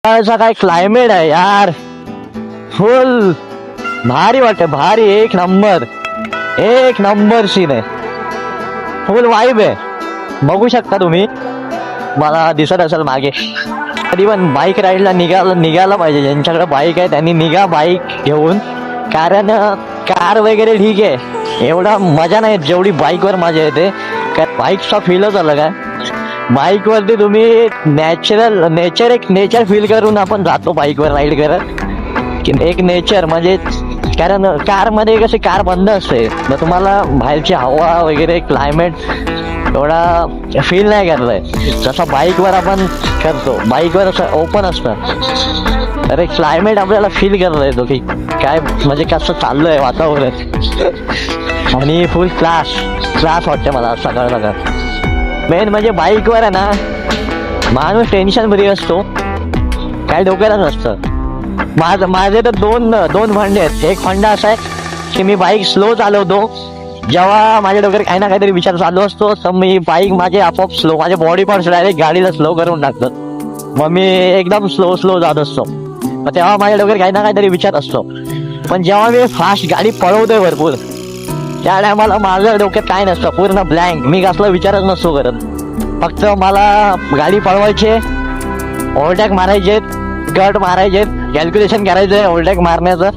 असा काय क्लायमेट आहे यार, फुल भारी वाटते, भारी, एक नंबर सीन आहे, फुल वाईब आहे. बघू शकता तुम्ही, मला दिसत असेल मागे. कधी पण बाईक राईडला निघायला पाहिजे. ज्यांच्याकडे बाईक आहे त्यांनी निघा बाईक घेऊन, कारण कार वगैरे ठीक आहे, एवढा मजा नाही जेवढी बाईकवर मजा येते. कारण बाईकचा फीलच अलग आहे. बाईकवरती तुम्ही नेचर फील करून आपण जातो बाईकवर राईड करत, की एक नेचर म्हणजे. कारण कारमध्ये कशी कार बंद असते, तर तुम्हाला बाहेरची हवा वगैरे क्लायमेट एवढा फील नाही करताय जसं बाईकवर आपण करतो. बाईकवर असं ओपन असतं, तर एक क्लायमेट आपल्याला फील करता येतो की काय म्हणजे कसं चाललंय वातावरण. आणि फुल क्लास वाटते मला सकाळ. मेन म्हणजे बाईकवर आहे ना, माणूस टेन्शन फ्री असतो, काही डोक्याला नसतं. माझे तर दोन फंडे आहेत. एक फंडा असा आहे की मी बाईक स्लो चालवतो, जेव्हा माझ्या डोक्यात काही ना काहीतरी विचार चालू असतो, तर मी बाईक माझे आपोआप स्लो, माझे बॉडी पार्ट्स डायरेक्ट गाडीला स्लो करून टाकतात. मग मी एकदम स्लो जात असतो. मग तेव्हा माझ्या डोक्यात काही ना काहीतरी विचार असतो. पण जेव्हा मी फास्ट गाडी पळवतोय भरपूर, त्या टायमाला माझ्या डोक्यात काय नसतं, पूर्ण ब्लँक. मी कसला विचारच नसतो करत. फक्त मला गाडी पळवायची, ओव्हरटेक मारायचे, कट मारायचे, कॅल्क्युलेशन करायचंय ओव्हरटेक मारण्याचं.